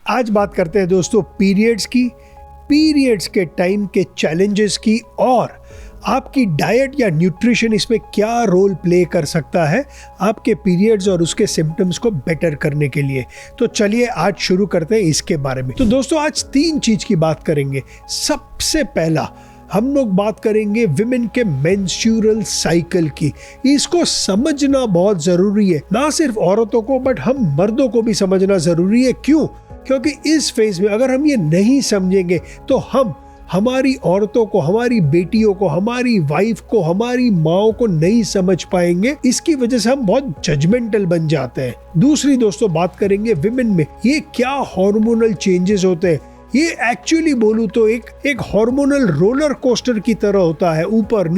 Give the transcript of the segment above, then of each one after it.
आज बात करते हैं दोस्तों पीरियड्स की, पीरियड्स के टाइम के चैलेंजेस की और आपकी डाइट या न्यूट्रिशन इसमें क्या रोल प्ले कर सकता है आपके पीरियड्स और उसके सिम्टम्स को बेटर करने के लिए। तो चलिए आज शुरू करते हैं इसके बारे में। तो दोस्तों आज 3 चीज की बात करेंगे। सबसे पहला हम लोग बात करेंगे विमेन के मेंस्ट्रुअल साइकिल की। इसको समझना बहुत जरूरी है, ना सिर्फ औरतों को बट हम मर्दों को भी समझना जरूरी है। क्यों? क्योंकि इस फेज में अगर हम ये नहीं समझेंगे तो हम हमारी औरतों को, हमारी बेटियों को, हमारी वाइफ को, हमारी माओ को नहीं समझ पाएंगे। इसकी वजह से हम बहुत जजमेंटल बन जाते हैं। दूसरी दोस्तों बात करेंगे विमेन में ये क्या हार्मोनल चेंजेस होते हैं। ये एक्चुअली बोलूं तो एक हार्मोनल रोलर कोस्टर की तरह होता है, ऊपर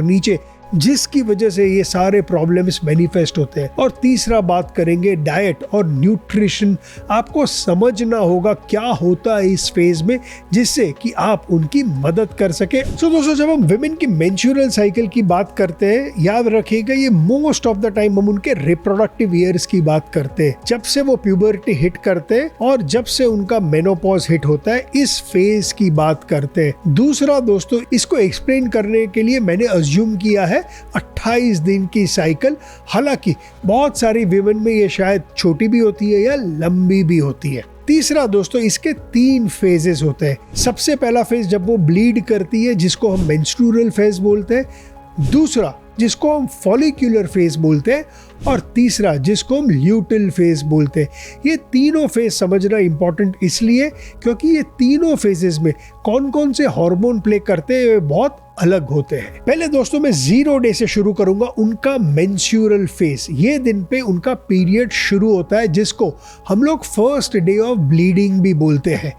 नीचे, जिसकी वजह से ये सारे प्रॉब्लम्स मैनिफेस्ट होते हैं। और तीसरा बात करेंगे डाइट और न्यूट्रिशन। आपको समझना होगा क्या होता है इस फेज में जिससे कि आप उनकी मदद कर सके। तो दोस्तों जब हम विमेन की मेंस्ट्रुअल साइकिल की बात करते हैं, याद रखिएगा ये मोस्ट ऑफ द टाइम हम उनके रिप्रोडक्टिव ईयर्स की बात करते हैं, जब से वो प्यूबर्टी हिट करते हैं और जब से उनका मेनोपॉज हिट होता है, इस फेज की बात करते हैं। दूसरा दोस्तों इसको एक्सप्लेन करने के लिए मैंने अज्यूम किया है 28 दिन की साइकिल। हालांकि बहुत सारी विमेन में ये शायद छोटी भी होती है या लंबी भी होती है। तीसरा दोस्तों इसके 3 फेजेस होते हैं। सबसे पहला फेज जब वो ब्लीड करती है जिसको हम मेंस्ट्रुअल फेज बोलते हैं, दूसरा जिसको हम फॉलिक्यूलर फेज बोलते हैं और तीसरा जिसको हम ल्यूटिल फेज बोलते हैं। ये तीनों फेज समझना इंपॉर्टेंट इसलिए क्योंकि ये तीनों फेजेस में कौन कौन से हार्मोन प्ले करते हैं बहुत अलग होते हैं। पहले दोस्तों मैं 0 डे से शुरू करूंगा, उनका मेंस्ट्रुअल फेज। ये दिन पे उनका पीरियड शुरू होता है जिसको हम लोग फर्स्ट डे ऑफ ब्लीडिंग भी बोलते हैं।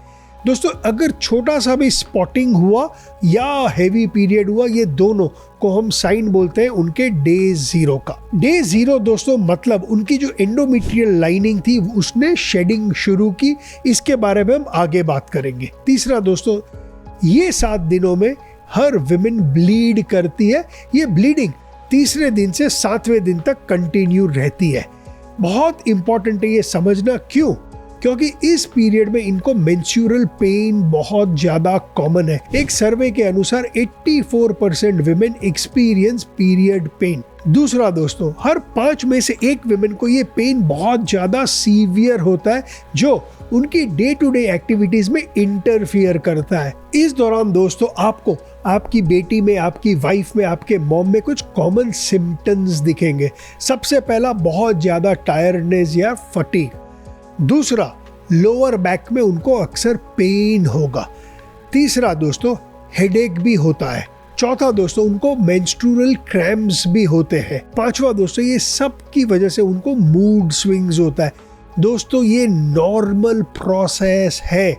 दोस्तों अगर छोटा सा भी स्पॉटिंग हुआ या हैवी पीरियड हुआ, ये दोनों को हम साइन बोलते हैं उनके डे 0 का। डे 0 दोस्तों मतलब उनकी जो एंडोमेट्रियल लाइनिंग थी उसने शेडिंग शुरू की। इसके बारे में हम आगे बात करेंगे। तीसरा दोस्तों ये 7 दिनों में हर विमेन ब्लीड करती है। ये ब्लीडिंग तीसरे दिन से 7वें दिन तक कंटिन्यू रहती है। बहुत इंपॉर्टेंट है ये समझना। क्यों? क्योंकि इस पीरियड में इनको मेंस्ट्रुअल पेन बहुत ज्यादा कॉमन है। एक सर्वे के अनुसार 84% विमेन एक्सपीरियंस पीरियड पेन। दूसरा दोस्तों हर 5 में से 1 विमेन को ये पेन बहुत ज्यादा सीवियर होता है जो उनकी डे टू डे एक्टिविटीज में इंटरफियर करता है। इस दौरान दोस्तों आपको आपकी बेटी में, आपकी वाइफ में, आपके मॉम में कुछ कॉमन सिम्टम्स दिखेंगे। सबसे पहला बहुत ज्यादा टायर्डनेस या फटीग। दूसरा लोअर बैक में उनको अक्सर पेन होगा। तीसरा दोस्तों हेडेक भी होता है। चौथा दोस्तों उनको मेंस्ट्रुअल क्रैम्प्स भी होते हैं। पांचवा दोस्तों ये सब की वजह से उनको मूड स्विंग्स होता है। दोस्तों ये नॉर्मल प्रोसेस है,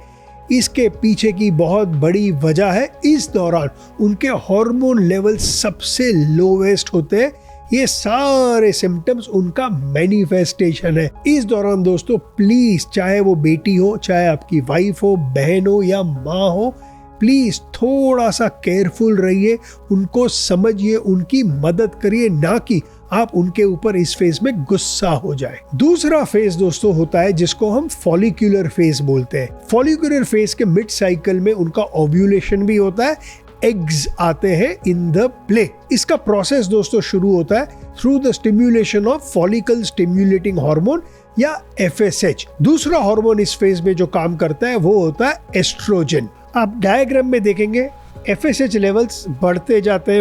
इसके पीछे की बहुत बड़ी वजह है इस दौरान उनके हार्मोन लेवल सबसे लोवेस्ट होते हैं। ये सारे सिम्टम्स उनका मैनिफेस्टेशन है। इस दौरान दोस्तों प्लीज, चाहे वो बेटी हो, चाहे आपकी वाइफ हो, बहन हो या माँ हो, प्लीज थोड़ा सा केयरफुल रहिए, उनको समझिए, उनकी मदद करिए, ना कि आप उनके ऊपर इस फेज में गुस्सा हो जाए। दूसरा फेज दोस्तों होता है जिसको हम फॉलिक्यूलर फेज बोलते हैं। फॉलिक्यूलर फेज के मिड साइकिल में उनका ओव्यूलेशन भी होता है, एग्स आते हैं इन द प्ले। इसका प्रोसेस दोस्तों शुरू होता है through the stimulation of follicle stimulating hormone या FSH। दूसरा हार्मोन इस फेज में जो काम करता है वो होता है एस्ट्रोजन। आप डायग्राम में देखेंगे FSH लेवल्स बढ़ते जाते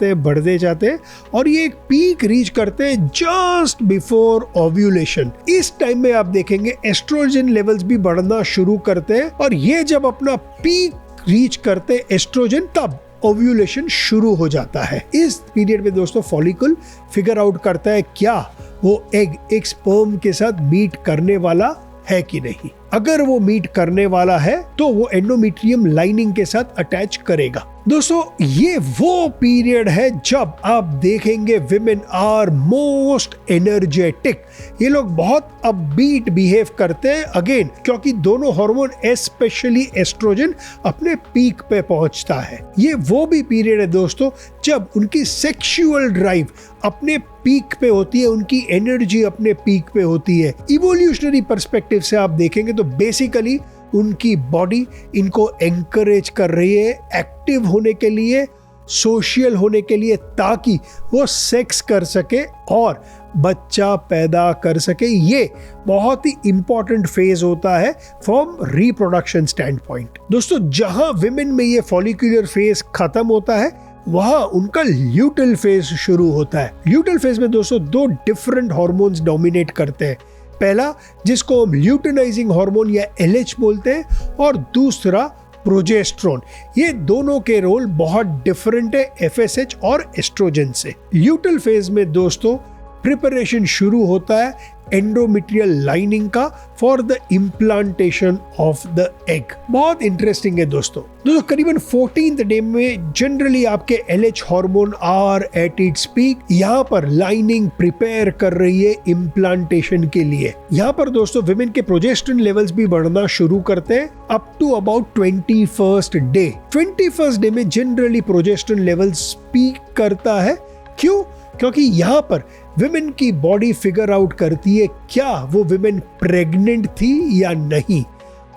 हैं और ये एक पीक रीच करते हैं जस्ट बिफोर ओव्यूलेशन। इस टाइम में आप देखेंगे एस्ट्रोजन लेवल्स भी बढ़ना शुरू करते हैं और ये जब अपना पीक रीच करते एस्ट्रोजन, तब ओव्यूलेशन शुरू हो जाता है। इस पीरियड में दोस्तों फॉलिकल फिगर आउट करता है क्या वो एग एक स्पर्म के साथ मीट करने वाला है कि नहीं। अगर वो मीट करने वाला है तो वो एंडोमेट्रियम लाइनिंग के साथ अटैच करेगा। दोस्तों ये वो पीरियड है जब आप देखेंगे विमेन आर मोस्ट एनर्जेटिक। ये लोग बहुत अपबीट बिहेव करते हैं, अगेन क्योंकि दोनों हार्मोन स्पेशली एस्ट्रोजन अपने पीक पे पहुंचता है। ये वो भी पीरियड है दोस्तों जब उनकी सेक्सुअल ड्राइव अपने पीक पे होती है, उनकी एनर्जी अपने पीक पे होती है। इवोल्यूशनरी पर्सपेक्टिव से आप देखेंगे तो बेसिकली उनकी बॉडी इनको एंकरेज कर रही है एक्टिव होने के लिए, सोशल होने के लिए, ताकि वो सेक्स कर सके और बच्चा पैदा कर सके। ये बहुत ही इंपॉर्टेंट फेज होता है फ्रॉम रिप्रोडक्शन स्टैंड पॉइंट। दोस्तों जहां विमेन में ये फॉलिकुलर फेज खत्म होता है, वहां उनका ल्यूटल फेज शुरू होता है। ल्यूटल फेज में दोस्तों दो डिफरेंट हार्मोन्स डोमिनेट करते हैं। पहला जिसको हम ल्यूटेनाइजिंग हार्मोन या LH बोलते हैं, और दूसरा प्रोजेस्टेरोन। ये दोनों के रोल बहुत डिफरेंट है FSH और एस्ट्रोजन से। ल्यूटल फेज में दोस्तों प्रिपरेशन शुरू होता है एंडोमेट्रियल लाइनिंग का for the implantation of the egg. बहुत इंटरेस्टिंग है दोस्तों करीबन 14th डे में जनरली आपके LH hormone are at its peak. यहाँ पर लाइनिंग प्रिपेयर कर रही है इम्प्लांटेशन के लिए। यहाँ पर दोस्तों विमेन के प्रोजेस्टेरोन लेवल्स भी बढ़ना शुरू करते हैं up to about 21st day. 21st day में जनरली प्रोजेस्टेरोन लेवल्स पीक करता है। क्यों? क्योंकि यहाँ पर विमेन की बॉडी फिगर आउट करती है क्या वो विमेन प्रेग्नेंट थी या नहीं।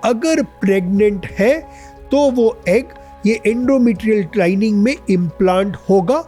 अगर प्रेग्नेंट है तो वो एग ये एंडोमेट्रियल लाइनिंग में इम्प्लांट होगा।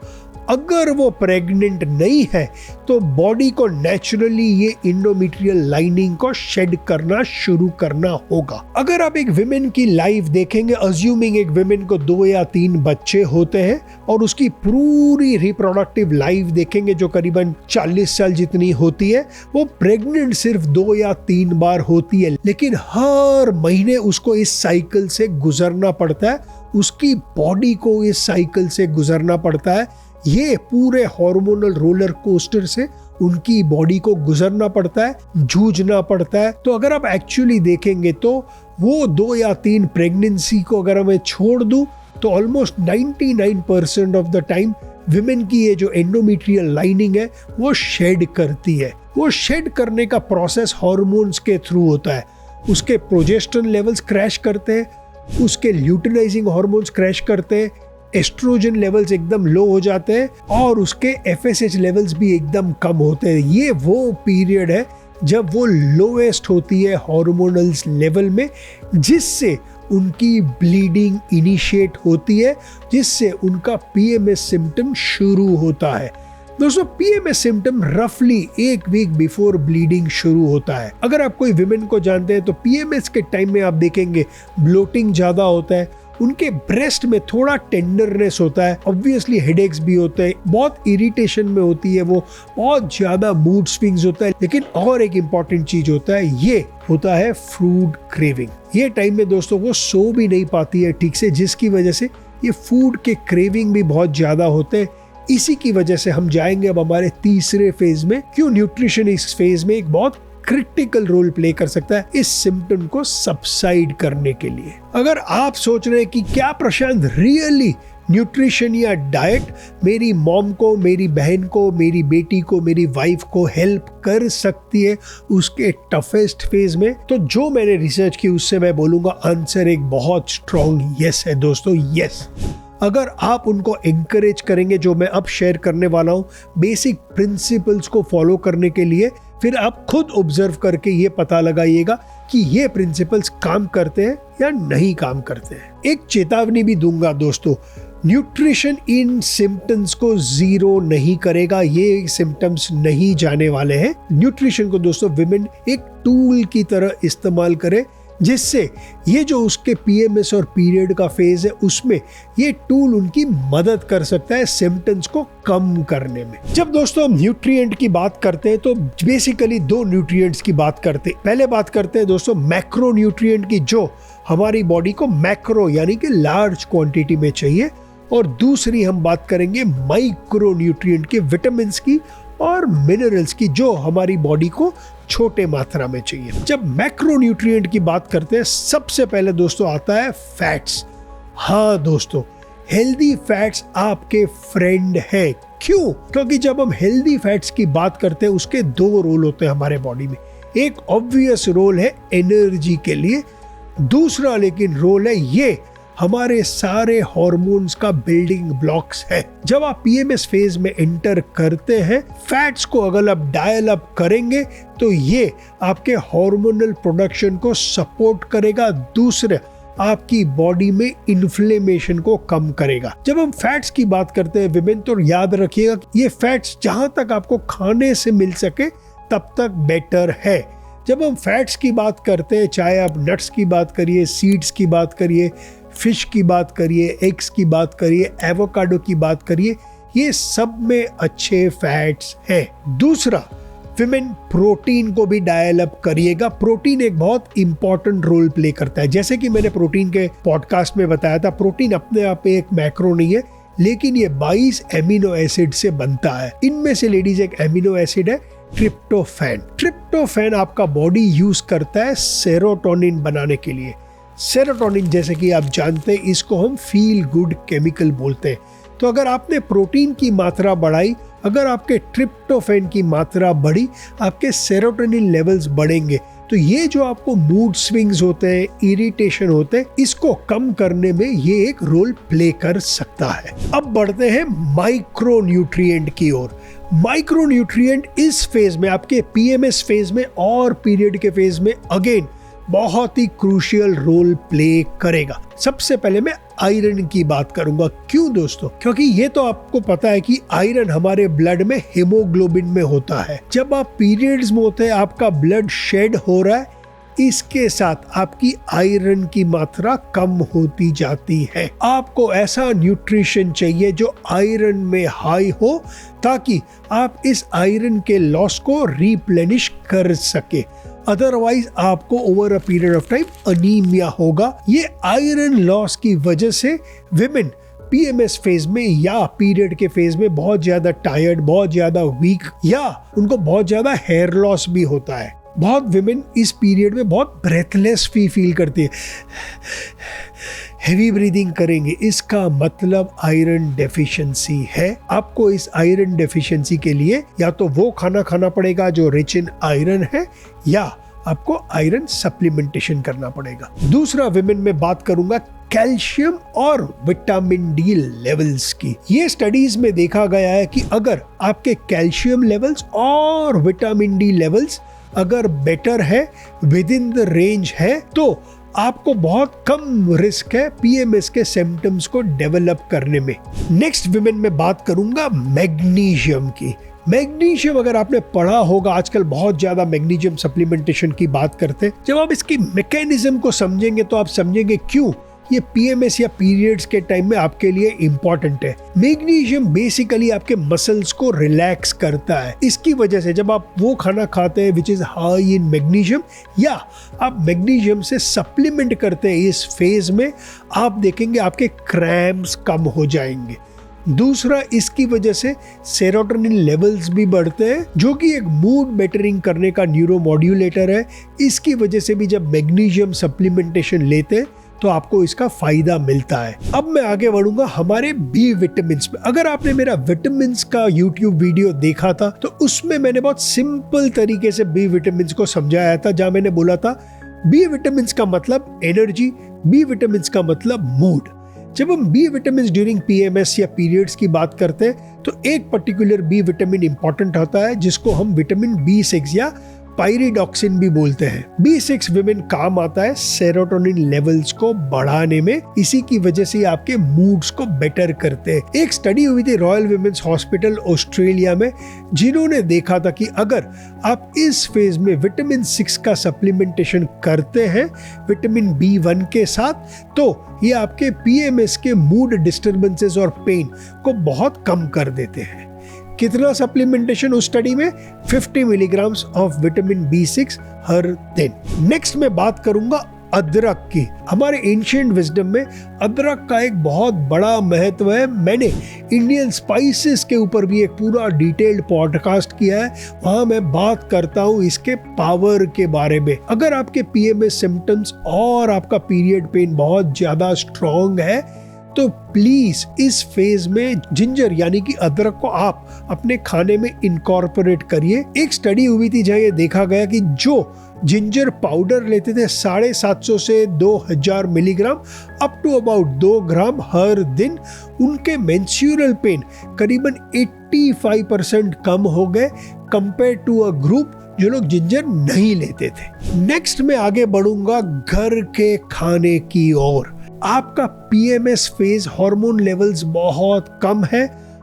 अगर वो प्रेग्नेंट नहीं है तो बॉडी को नेचुरली ये एंडोमेट्रियल लाइनिंग को शेड करना शुरू करना होगा। अगर आप एक विमेन की लाइफ देखेंगे, अज्यूमिंग एक विमेन को 2 या 3 बच्चे होते हैं और उसकी पूरी रिप्रोडक्टिव लाइफ देखेंगे जो करीबन 40 साल जितनी होती है, वो प्रेग्नेंट सिर्फ 2 या 3 बार होती है, लेकिन हर महीने उसको इस साइकिल से गुजरना पड़ता है, उसकी बॉडी को इस साइकिल से गुजरना पड़ता है। ये पूरे हार्मोनल रोलर कोस्टर से उनकी बॉडी को गुजरना पड़ता है, जूझना पड़ता है। तो अगर आप एक्चुअली देखेंगे तो वो 2 या 3 प्रेगनेंसी को अगर मैं छोड़ दूं तो almost 99% of the time women की ये जो एंडोमेट्रियल लाइनिंग है वो शेड करती है। वो शेड करने का प्रोसेस हार्मोन्स के थ्रू होता है। उसके प्रोजेस्टेरोन लेवल्स क्रैश करते हैं, उसके ल्यूटेनाइजिंग हार्मोन्स क्रैश करते हैं, एस्ट्रोजन लेवल्स एकदम लो हो जाते हैं और उसके FSH लेवल्स भी एकदम कम होते हैं। ये वो पीरियड है जब वो लोएस्ट होती है हार्मोनल लेवल में, जिससे उनकी ब्लीडिंग इनिशिएट होती है, जिससे उनका PMS सिम्टम शुरू होता है। दोस्तों PMS सिम्टम रफली 1 वीक बिफोर ब्लीडिंग शुरू होता है। अगर आप कोई विमेन को जानते हैं तो PMS के टाइम में आप देखेंगे ब्लोटिंग ज्यादा होता है, उनके ब्रेस्ट में थोड़ा टेंडरनेस होता है, ऑब्वियसली हेडेक्स भी होते हैं, बहुत इरिटेशन में होती है, वो बहुत ज्यादा मूड स्विंग्स होता है। लेकिन और एक इंपॉर्टेंट चीज होता है, ये होता है फूड क्रेविंग। ये टाइम में दोस्तों वो सो भी नहीं पाती है ठीक से, जिसकी वजह से ये फूड के क्रेविंग भी बहुत ज्यादा होते हैं। इसी की वजह से हम जाएंगे अब हमारे तीसरे फेज में, क्यों न्यूट्रिशन इस फेज में एक बहुत क्रिटिकल रोल प्ले कर सकता है इस सिम्टम को सबसाइड करने के लिए। अगर आप सोच रहे हैं कि क्या प्रशांत रियली न्यूट्रिशन या डाइट मेरी मॉम को, मेरी बहन को, मेरी बेटी को, मेरी वाइफ को हेल्प कर सकती है उसके टफेस्ट फेज में, तो जो मैंने रिसर्च की उससे मैं बोलूंगा आंसर एक बहुत स्ट्रॉन्ग यस है दोस्तों, यस। अगर आप उनको एंकरेज करेंगे जो मैं अब शेयर करने वाला हूँ बेसिक प्रिंसिपल्स को फॉलो करने के लिए, फिर आप खुद ऑब्जर्व करके ये पता लगाइएगा कि ये प्रिंसिपल्स काम करते हैं या नहीं काम करते हैं। एक चेतावनी भी दूंगा दोस्तों, न्यूट्रिशन इन सिम्टम्स को जीरो नहीं करेगा, ये सिम्टम्स नहीं जाने वाले हैं। न्यूट्रिशन को दोस्तों विमेन एक टूल की तरह इस्तेमाल करे, जिससे ये जो उसके PMS और पीरियड का फेज है उसमें ये टूल उनकी मदद कर सकता है सिम्टम्स को कम करने में। जब दोस्तों हम न्यूट्रिएंट की बात करते हैं तो बेसिकली 2 न्यूट्रिएंट्स की बात करते हैं। पहले बात करते हैं दोस्तों मैक्रो न्यूट्रिएंट की, जो हमारी बॉडी को मैक्रो यानी कि लार्ज क्वांटिटी में चाहिए, और दूसरी हम बात करेंगे माइक्रो न्यूट्रिएंट की, विटामिन की और मिनरल्स की, जो हमारी बॉडी को छोटे मात्रा में चाहिए। जब मैक्रो न्यूट्रिएंट की बात करते हैं सबसे पहले दोस्तों आता है फैट्स। हाँ दोस्तों, हेल्दी फैट्स आपके फ्रेंड है। क्यों? क्योंकि जब हम हेल्दी फैट्स की बात करते हैं उसके दो रोल होते हैं हमारे बॉडी में। एक ऑब्वियस रोल है एनर्जी के लिए, दूसरा लेकिन रोल है ये हमारे सारे हार्मोन्स का बिल्डिंग ब्लॉक्स है। जब आप पीएमएस फेज में एंटर करते हैं, फैट्स को अगर आप डायल अप करेंगे तो ये आपके हार्मोनल प्रोडक्शन को सपोर्ट करेगा, दूसरे आपकी बॉडी में इन्फ्लेमेशन को कम करेगा। जब हम फैट्स की बात करते हैं विमेन, तो याद रखिएगा ये फैट्स जहां तक आपको खाने से मिल सके तब तक बेटर है। जब हम फैट्स की बात करते हैं, चाहे आप नट्स की बात करिए, सीड्स की बात करिए, फिश की बात करिए, एग्स की बात करिए, एवोकाडो की बात करिए, ये सब में अच्छे फैट्स हैं। दूसरा, विमेन प्रोटीन को भी डायल अप करिएगा। प्रोटीन एक बहुत इंपॉर्टेंट रोल प्ले करता है। जैसे कि मैंने प्रोटीन के पॉडकास्ट में बताया था, प्रोटीन अपने आप एक मैक्रो नहीं है, लेकिन ये 22 एमिनो एसिड से बनता है। इनमें से लेडीज एक एमिनो एसिड है ट्रिप्टोफैन। ट्रिप्टोफैन आपका बॉडी यूज करता है सेरोटोनिन बनाने के लिए। सेरोटोनिन, जैसे कि आप जानते हैं, इसको हम फील गुड केमिकल बोलते हैं। तो अगर आपने प्रोटीन की मात्रा बढ़ाई, अगर आपके ट्रिप्टोफैन की मात्रा बढ़ी, आपके सेरोटोनिन लेवल्स बढ़ेंगे। तो ये जो आपको मूड स्विंग्स होते हैं, इरिटेशन होते हैं, इसको कम करने में ये एक रोल प्ले कर सकता है। अब बढ़ते हैं माइक्रो न्यूट्रिएंट की ओर। माइक्रो न्यूट्रिएंट इस फेज में, आपके पीएमएस फेज में और पीरियड के फेज में अगेन बहुत ही क्रूशियल रोल प्ले करेगा। सबसे पहले मैं आयरन की बात करूंगा। क्यों दोस्तों? क्योंकि ये तो आपको पता है कि आयरन हमारे ब्लड में हीमोग्लोबिन में होता है। जब आप पीरियड्स में होते हैं, आपका ब्लड शेड हो रहा है, इसके साथ आपकी आयरन की मात्रा कम होती जाती है। आपको ऐसा न्यूट्रिशन चाहिए जो आयरन में हाई हो, ताकि आप इस आयरन के लॉस को रिप्लेनिश कर सके। अदरवाइज आपको over a period of time anaemia होगा। ये आयरन लॉस की वजह से विमेन पीएमएस फेज में या पीरियड के फेज में बहुत ज्यादा टायर्ड, बहुत ज्यादा वीक, या उनको बहुत ज्यादा हेयर लॉस भी होता है। बहुत विमेन इस पीरियड में बहुत ब्रेथलेस फील करती है, हेवी ब्रीदिंग करेंगे। इसका मतलब आयरन डेफिशिएंसी है। आपको इस आयरन डेफिशिएंसी के लिए या तो वो खाना खाना पड़ेगा जो रिच इन आयरन है, या आपको आयरन सप्लीमेंटेशन करना पड़ेगा। दूसरा, विमेन में बात करूंगा कैल्शियम और विटामिन डी लेवल्स की। ये स्टडीज में देखा गया है कि अगर आपके कैल्शियम लेवल्स और विटामिन डी लेवल्स अगर बेटर है, विद इन द रेंज है, तो आपको बहुत कम रिस्क है पीएमएस के सिम्टम्स को डेवलप करने में। नेक्स्ट विमेन में बात करूंगा मैग्नीशियम की। मैग्नीशियम अगर आपने पढ़ा होगा, आजकल बहुत ज्यादा मैग्नीशियम सप्लीमेंटेशन की बात करते हैं। जब आप इसकी मैकेनिज्म को समझेंगे तो आप समझेंगे क्यों ये पीएमएस या पीरियड्स के टाइम में आपके लिए इंपॉर्टेंट है। मैग्नीशियम बेसिकली आपके मसल्स को रिलैक्स करता है। इसकी वजह से जब आप वो खाना खाते हैं which is high in magnesium, या आप मैग्नीशियम से सप्लीमेंट करते हैं इस फेज में, आप देखेंगे आपके क्रैम्प्स कम हो जाएंगे। दूसरा, इसकी वजह से सेरोटोनिन लेवल्स भी बढ़ते हैं, जो कि एक मूड बेटरिंग करने का न्यूरोमॉड्यूलेटर है। इसकी वजह से भी जब मैग्नीशियम सप्लीमेंटेशन लेते हैं तो आपको इसका फायदा मिलता है। अब मैं आगे बढ़ूंगा हमारे बी विटामिन पे। अगर आपने मेरा विटामिन का यूट्यूब वीडियो देखा था तो उसमें मैंने बहुत सिंपल तरीके से बी विटामिन को समझाया था, जहां मैंने बोला था बी विटामिन का मतलब एनर्जी, बी विटामिन का मतलब मूड। जब हम बी विटामिन ड्यूरिंग पीएमएस या पीरियड्स की बात करते हैं तो एक पर्टिकुलर बी विटामिन इंपॉर्टेंट होता है, जिसको हम विटामिन B6 या पायरिडॉक्सिन भी बोलते हैं। B6 विमेन काम आता है सेरोटोनिन लेवल्स को बढ़ाने में। इसी की वजह से आपके मूड्स को बेटर करते हैं। एक स्टडी हुई थी रॉयल विमेन्स हॉस्पिटल ऑस्ट्रेलिया में, जिन्होंने देखा था कि अगर आप इस फेज में विटामिन 6 का सप्लीमेंटेशन करते हैं विटामिन B1 के साथ, तो ये आपके पीएमएस के मूड डिस्टर्बेंसेस और पेन को बहुत कम कर देते हैं। कितना सप्लीमेंटेशन उस स्टडी में? 50 मिलीग्राम्स ऑफ विटामिन B6 हर दिन। नेक्स्ट मैं बात करूंगा अदरक की। हमारे एंशिएंट विजडम में अदरक का एक बहुत बड़ा महत्व है। मैंने इंडियन स्पाइसेस के ऊपर भी एक पूरा डिटेल्ड पॉडकास्ट किया है, वहां मैं बात करता हूं इसके पावर के बारे में। अगर आपके पीएमएस सिम्टम्स और आपका पीरियड पेन बहुत ज्यादा स्ट्रॉन्ग है तो प्लीज इस फेज में जिंजर यानी कि अदरक को आप अपने खाने में इनकॉर्पोरेट करिए। एक स्टडी हुई थी जहाँ ये देखा गया कि जो जिंजर पाउडर लेते थे 750 से 2000 मिलीग्राम अप टू अबाउट 2 ग्राम हर दिन, उनके मेंस्ट्रुअल पेन करीबन 85% कम हो गए कंपेयर टू अ ग्रुप जो लोग जिंजर नहीं लेते थे। नेक्स्ट मैं आगे बढ़ूंगा घर के खाने की ओर। आपका पीएमएस फेज हार्मोन लेवल्स बहुत कम है,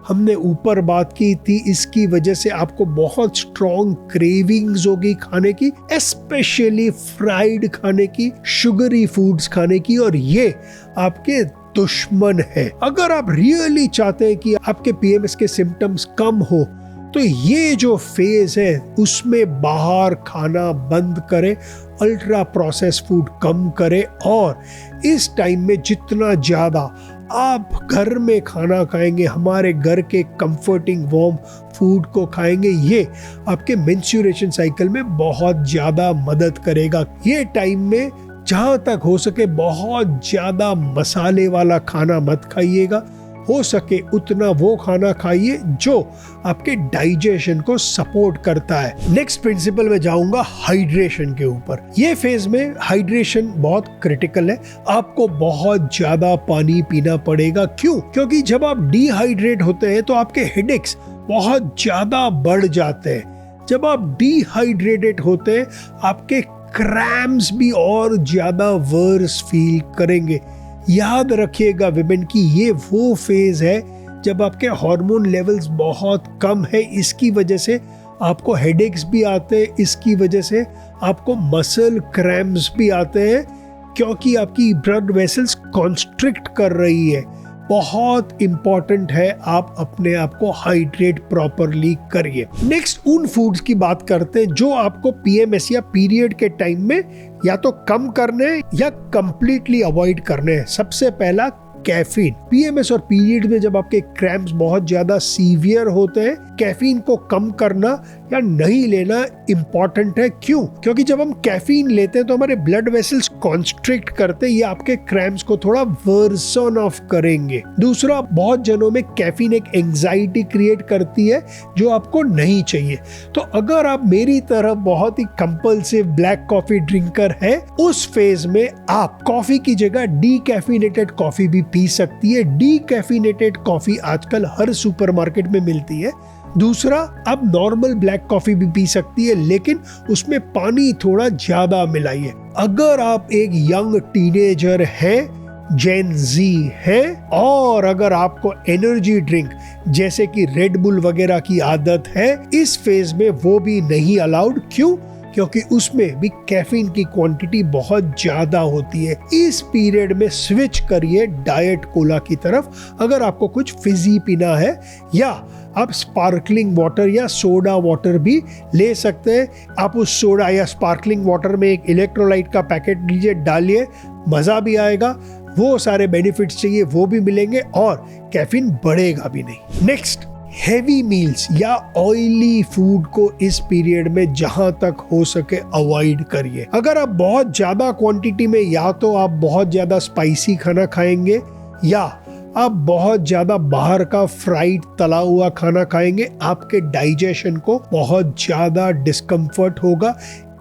हमने ऊपर बात की थी, इसकी वजह से आपको बहुत स्ट्रॉन्ग क्रेविंग्स होगी खाने की, स्पेशली फ्राइड खाने की, शुगरी फूड्स खाने की, और ये आपके दुश्मन है। अगर आप रियली चाहते हैं कि आपके पीएमएस के सिम्टम्स कम हो तो ये जो फेज है उसमें बाहर खाना बंद करें, अल्ट्रा प्रोसेस फूड कम करें, और इस टाइम में जितना ज्यादा आप घर में खाना खाएंगे, हमारे घर के कंफर्टिंग वार्म फूड को खाएंगे, ये आपके मेंस्ट्रुएशन साइकिल में बहुत ज्यादा मदद करेगा। ये टाइम में जहां तक हो सके बहुत ज्यादा मसाले वाला खाना मत खाइएगा, हो सके उतना वो खाना खाइए जो आपके डाइजेशन को सपोर्ट करता है। नेक्स्ट प्रिंसिपल में जाऊंगा हाइड्रेशन के ऊपर। ये फेज में हाइड्रेशन बहुत क्रिटिकल है, आपको बहुत ज्यादा पानी पीना पड़ेगा। क्यों? क्योंकि जब आप डिहाइड्रेट होते हैं तो आपके हेडेक्स बहुत ज्यादा बढ़ जाते हैं। जब आप डिहाइड्रेटेड होते हैं आपके क्रैम्प्स भी और ज्यादा वर्स फील करेंगे। याद रखिएगा विमेन की ये वो फेज है जब आपके हार्मोन लेवल्स बहुत कम है, इसकी वजह से आपको हेडेक्स भी आते हैं, इसकी वजह से आपको मसल क्रैम्प्स भी आते हैं, क्योंकि आपकी ब्लड वेसल्स कॉन्स्ट्रिक्ट कर रही है। बहुत इंपॉर्टेंट है आप अपने आप को हाइड्रेट प्रॉपरली करिए। नेक्स्ट उन फूड्स की बात करते हैं जो आपको पीएमएस या पीरियड के टाइम में या तो कम करने या कंप्लीटली अवॉइड करने हैं। सबसे पहला कैफीन। पीएमएस और पीरियड में जब आपके क्रैम्प्स बहुत ज्यादा सीवियर होते हैं, कैफीन को कम करना या नहीं लेना इंपॉर्टेंट है। क्यों? क्योंकि जब हम कैफीन लेते हैं तो हमारे ब्लड वेसल्स कॉन्स्ट्रिक्ट करते हैं, ये आपके क्रैम्प्स को थोड़ा वर्सन ऑफ करेंगे। दूसरा, बहुत जनों में कैफीन एक एंजाइटी क्रिएट करती है जो आपको नहीं चाहिए। तो अगर आप मेरी तरह बहुत ही कंपल्सिव ब्लैक कॉफी ड्रिंकर है, उस फेज में आप कॉफी की जगह डीकैफिनेटेड कॉफी भी पी सकती है। डीकैफिनेटेड कॉफी आजकल हर सुपरमार्केट में मिलती है। दूसरा, आप नॉर्मल ब्लैक कॉफी भी पी सकती है, लेकिन उसमें पानी थोड़ा ज्यादा मिलाइए। अगर आप एक यंग टीनेजर है, जेन जी है, और अगर आपको एनर्जी ड्रिंक जैसे कि रेड बुल वगैरह की आदत है, इस फेज में वो भी नहीं अलाउड। क्यों? क्योंकि उसमें भी कैफीन की क्वांटिटी बहुत ज्यादा होती है। इस पीरियड में स्विच करिए डाइट कोला की तरफ। अगर आपको कुछ फिजी पीना है, या आप स्पार्कलिंग वाटर या सोडा वाटर भी ले सकते हैं। आप उस सोडा या स्पार्कलिंग वाटर में एक इलेक्ट्रोलाइट का पैकेट लीजिए, डालिए, मजा भी आएगा, वो सारे बेनिफिट्स चाहिए वो भी मिलेंगे, और कैफीन बढ़ेगा भी नहीं। नेक्स्ट, हेवी मील्स या ऑयली फूड को इस पीरियड में जहां तक हो सके अवॉइड करिए। अगर आप बहुत ज्यादा क्वांटिटी में, या तो आप बहुत ज्यादा स्पाइसी खाना खाएंगे, या आप बहुत ज्यादा बाहर का फ्राइड तला हुआ खाना खाएंगे, आपके डाइजेशन को बहुत ज्यादा डिस्कम्फर्ट होगा।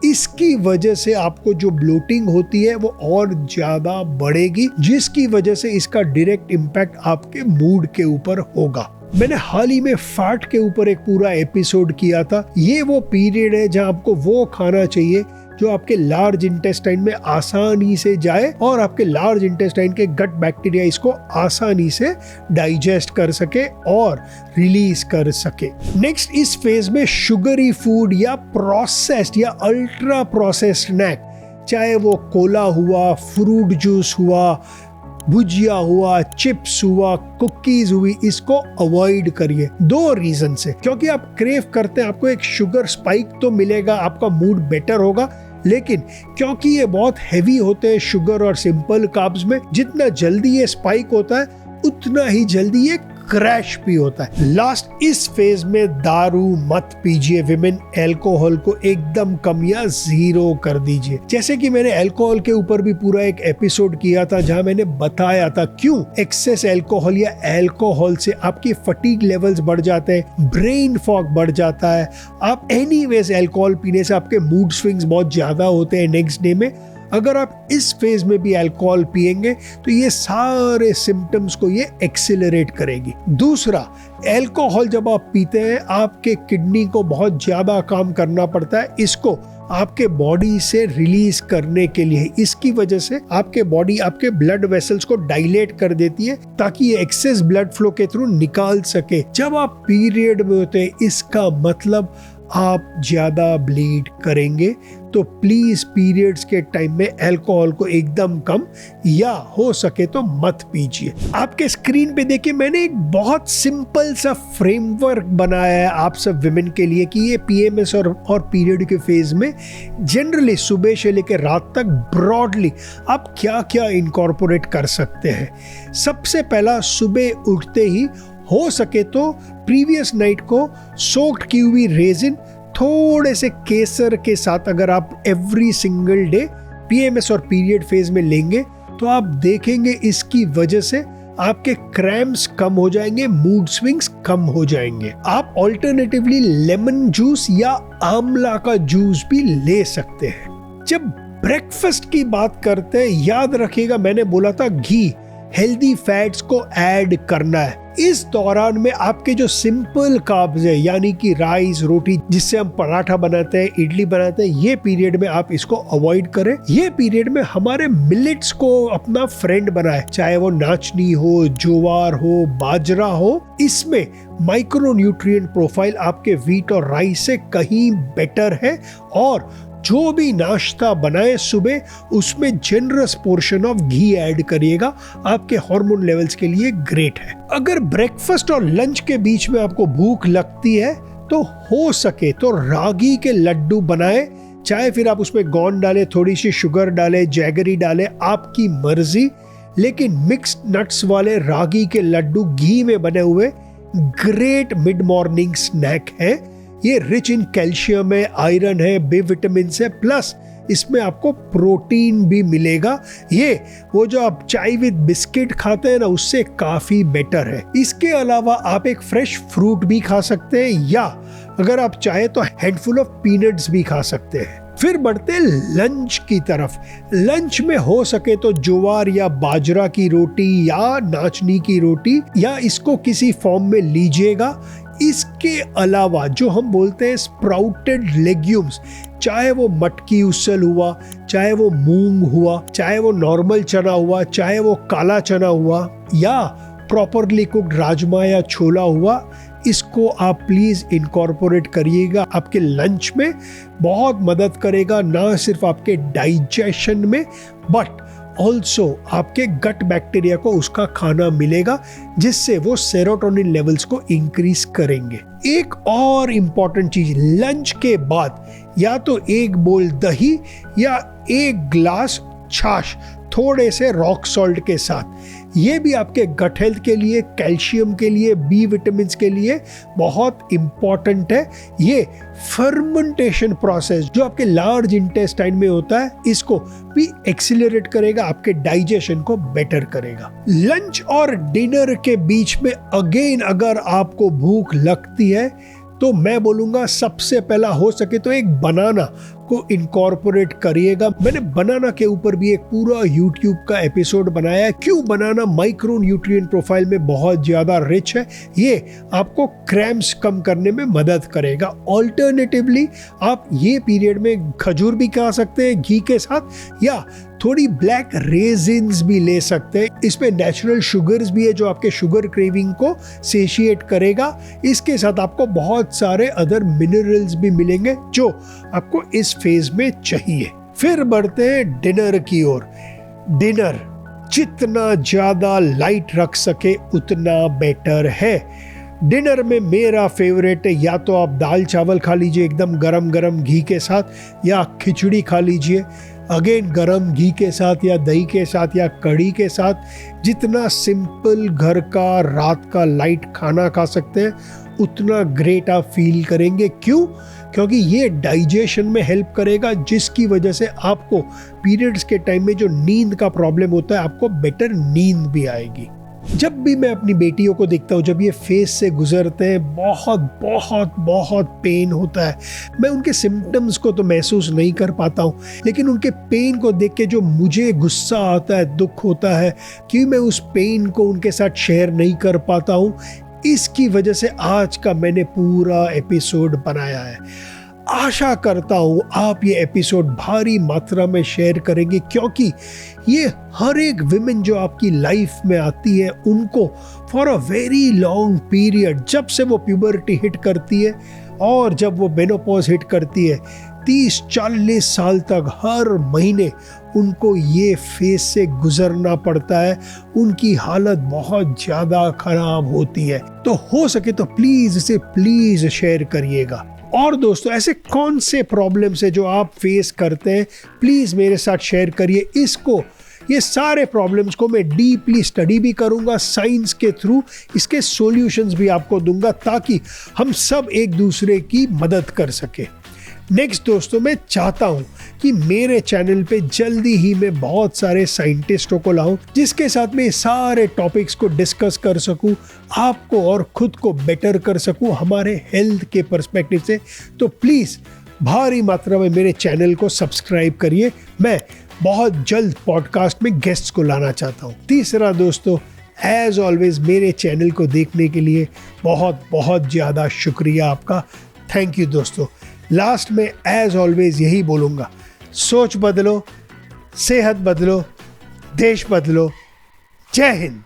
इसकी वजह से आपको जो ब्लोटिंग होती है वो और ज्यादा बढ़ेगी, जिसकी वजह से इसका डायरेक्ट इम्पैक्ट आपके मूड के ऊपर होगा। मैंने हाल ही में फैट के ऊपर एक पूरा एपिसोड किया था। ये वो पीरियड है जहां आपको वो खाना चाहिए जो आपके लार्ज इंटेस्टाइन में आसानी से जाए और आपके लार्ज इंटेस्टाइन के गट बैक्टीरिया इसको आसानी से डाइजेस्ट कर सके और रिलीज कर सके। नेक्स्ट, इस फेज में शुगरी फूड या प्रोसेस्ड या अल्ट्रा प्रोसेस्ड स्नैक, चाहे वो कोला हुआ, फ्रूट जूस हुआ, भुजिया हुआ, चिप्स हुआ, कुकीज हुई, इसको अवॉइड करिए। 2 रीजन से, क्योंकि आप क्रेव करते हैं, आपको एक शुगर स्पाइक तो मिलेगा, आपका मूड बेटर होगा, लेकिन क्योंकि ये बहुत हैवी होते हैं शुगर और सिंपल कार्ब्स में, जितना जल्दी ये स्पाइक होता है उतना ही जल्दी ये क्रैश भी होता है। लास्ट इस फेज में दारू मत पीजिए विमेन, अल्कोहल को एकदम कम या 0 कर दीजिए। जैसे कि मैंने अल्कोहल के ऊपर भी पूरा एक एपिसोड किया था जहां मैंने बताया था क्यों एक्सेस अल्कोहल या अल्कोहल से आपकी फटीग लेवल्स बढ़ जाते हैं, ब्रेन फॉग बढ़ जाता है। आप एनीवेज अल्कोहल पीने से आपके मूड स्विंग्स बहुत ज्यादा होते हैं नेक्स्ट डे में। अगर आप इस फेज में भी अल्कोहल पिएंगे तो ये सारे सिम्टम्स को ये एक्सेलरेट करेगी। दूसरा, अल्कोहल जब आप पीते हैं आपके किडनी को बहुत ज्यादा काम करना पड़ता है इसको आपके बॉडी से रिलीज करने के लिए। इसकी वजह से आपके बॉडी आपके ब्लड वेसल्स को डायलेट कर देती है ताकि ये एक्सेस ब्लड फ्लो के थ्रू निकाल सके। जब आप पीरियड में होते हैं इसका मतलब आप ज्यादा ब्लीड करेंगे, तो प्लीज पीरियड्स के टाइम में अल्कोहल को एकदम कम या हो सके तो मत पीजिए। आपके स्क्रीन पे देखिए मैंने एक बहुत सिंपल सा फ्रेमवर्क बनाया है आप सब विमेन के लिए कि ये पीएमएस और पीरियड के फेज में जनरली सुबह से लेकर रात तक ब्रॉडली आप क्या क्या इनकॉर्पोरेट कर सकते हैं। सबसे पहला, सुबह उठते ही हो सके तो प्रीवियस नाइट को सोक्ड की हुई रेजिन थोड़े से केसर के साथ अगर आप एवरी सिंगल डे पीएमएस और पीरियड फेज में लेंगे तो आप देखेंगे इसकी वजह से आपके क्रैम्प्स कम हो जाएंगे, मूड स्विंग्स कम हो जाएंगे। आप ऑल्टरनेटिवली लेमन जूस या आंवला का जूस भी ले सकते हैं। जब ब्रेकफास्ट की बात करते हैं याद रखिएगा मैंने बोला था घी, हेल्दी फैट्स को ऐड करना है। इस दौरान में आपके जो सिंपल कार्ब्स है यानी कि राइस, रोटी जिससे हम पराठा बनाते हैं, इडली बनाते हैं, ये पीरियड में आप इसको अवॉइड करें। ये पीरियड में हमारे मिलेट्स को अपना फ्रेंड बनाए, चाहे वो नाचनी हो, ज्वार हो, बाजरा हो। इसमें माइक्रो न्यूट्रिएंट प्रोफाइल आपके व्हीट और राइस से कहीं बेटर है और जो भी नाश्ता बनाए सुबह उसमें generous portion of ghee add करिएगा, आपके हार्मोन लेवल्स के लिए ग्रेट है। अगर ब्रेकफास्ट और लंच के बीच में आपको भूख लगती है तो हो सके तो रागी के लड्डू बनाए, चाहे फिर आप उसमें गोंद डालें, थोड़ी सी शुगर डालें, जैगरी डालें, आपकी मर्जी। लेकिन मिक्स्ड नट्स वाले रागी के लड्डू घी में बने हुए ग्रेट मिड मॉर्निंग स्नैक है। ये रिच इन कैल्शियम है, आयरन है, बी विटामिन है, प्लस इसमें आपको प्रोटीन भी मिलेगा। ये वो जो आप चाय विद बिस्किट खाते हैं ना उससे काफी बेटर है। इसके अलावा आप एक फ्रेश फ्रूट भी खा सकते हैं या अगर आप चाहे तो हैंडफुल ऑफ पीनट्स भी खा सकते हैं। फिर बढ़ते हैं लंच की तरफ। लंच में हो सके तो ज्वार या बाजरा की रोटी या नाचनी की रोटी या इसको किसी फॉर्म में लीजिएगा। इसके अलावा जो हम बोलते हैं स्प्राउटेड लेग्यूम्स, चाहे वो मटकी उसल हुआ, चाहे वो मूंग हुआ, चाहे वो नॉर्मल चना हुआ, चाहे वो काला चना हुआ या प्रॉपरली कुक्ड राजमा या छोला हुआ, इसको आप प्लीज इनकॉर्पोरेट करिएगा। आपके लंच में बहुत मदद करेगा, ना सिर्फ आपके डाइजेशन में बट ऑल्सो आपके गट बैक्टीरिया को उसका खाना मिलेगा जिससे वो सेरोटोनिन लेवल्स को इंक्रीज करेंगे। एक और इम्पॉर्टेंट चीज, लंच के बाद या तो एक बोल दही या एक ग्लास छाछ थोड़े से रॉक सॉल्ट के साथ, ये भी आपके गट हेल्थ के लिए, कैल्शियम के लिए, बी विटामिन के लिए बहुत इंपॉर्टेंट है। ये फर्मेंटेशन प्रोसेस जो आपके लार्ज इंटेस्टाइन में होता है इसको भी एक्सीलरेट करेगा, आपके डाइजेशन को बेटर करेगा। लंच और डिनर के बीच में अगेन अगर आपको भूख लगती है तो मैं बोलूंगा सबसे पहला हो सके तो एक बनाना को इनकॉर्पोरेट करिएगा। मैंने बनाना के ऊपर भी एक पूरा YouTube का एपिसोड बनाया है, क्यों बनाना माइक्रो न्यूट्रिएंट प्रोफाइल में बहुत ज्यादा रिच है। ये आपको क्रैम्प्स कम करने में मदद करेगा। ऑल्टरनेटिवली आप ये पीरियड में खजूर भी खा सकते हैं घी के साथ या थोड़ी ब्लैक रेजिन्स भी ले सकते हैं। इसमें नेचुरल शुगर्स भी है जो आपके शुगर क्रेविंग को सेशिएट करेगा। इसके साथ आपको बहुत सारे अदर मिनरल्स भी मिलेंगे जो आपको इस फेज में चाहिए। फिर बढ़ते हैं डिनर की ओर। डिनर जितना ज्यादा लाइट रख सके उतना बेटर है। डिनर में मेरा फेवरेट है या तो आप दाल चावल खा लीजिए एकदम गरम गरम घी के साथ या खिचड़ी खा लीजिए। अगेन गरम घी के साथ या दही के साथ या कढ़ी के साथ जितना सिंपल घर का रात का लाइट खाना खा सकते हैं उतना ग्रेट आप फील करेंगे। क्यों? क्योंकि ये डाइजेशन में हेल्प करेगा, जिसकी वजह से आपको पीरियड्स के टाइम में जो नींद का प्रॉब्लम होता है आपको बेटर नींद भी आएगी। जब भी मैं अपनी बेटियों को देखता हूँ जब ये फेस से गुजरते हैं बहुत बहुत बहुत पेन होता है। मैं उनके सिम्टम्स को तो महसूस नहीं कर पाता हूँ, लेकिन उनके पेन को देख के जो मुझे गुस्सा आता है, दुख होता है कि मैं उस पेन को उनके साथ शेयर नहीं कर पाता हूँ। इसकी वजह से आज का मैंने पूरा एपिसोड बनाया है। आशा करता हूँ आप ये एपिसोड भारी मात्रा में शेयर करेंगे, क्योंकि ये हर एक विमेन जो आपकी लाइफ में आती है उनको for a very long period, जब से वो प्यूबर्टी हिट करती है और जब वो मेनोपॉज हिट करती है 30-40 साल तक हर महीने उनको ये फेस से गुजरना पड़ता है। उनकी हालत बहुत ज़्यादा खराब होती है। तो हो सके तो प्लीज़ इसे प्लीज़ शेयर करिएगा। और दोस्तों ऐसे कौन से प्रॉब्लम्स है जो आप फेस करते हैं, प्लीज़ मेरे साथ शेयर करिए। ये सारे प्रॉब्लम्स को मैं डीपली स्टडी भी करूंगा साइंस के थ्रू, इसके सॉल्यूशंस भी आपको दूंगा ताकि हम सब एक दूसरे की मदद कर सके। नेक्स्ट दोस्तों मैं चाहता हूं कि मेरे चैनल पे जल्दी ही मैं बहुत सारे साइंटिस्टों को लाऊं जिसके साथ मैं सारे टॉपिक्स को डिस्कस कर सकूं, आपको और खुद को बेटर कर सकूं हमारे हेल्थ के पर्सपेक्टिव से। तो प्लीज़ भारी मात्रा में मेरे चैनल को सब्सक्राइब करिए। मैं बहुत जल्द पॉडकास्ट में गेस्ट्स को लाना चाहता हूँ। तीसरा दोस्तों, एज ऑलवेज मेरे चैनल को देखने के लिए बहुत बहुत ज़्यादा शुक्रिया आपका। थैंक यू दोस्तों। लास्ट में एज ऑलवेज यही बोलूँगा, सोच बदलो, सेहत बदलो, देश बदलो। जय हिंद।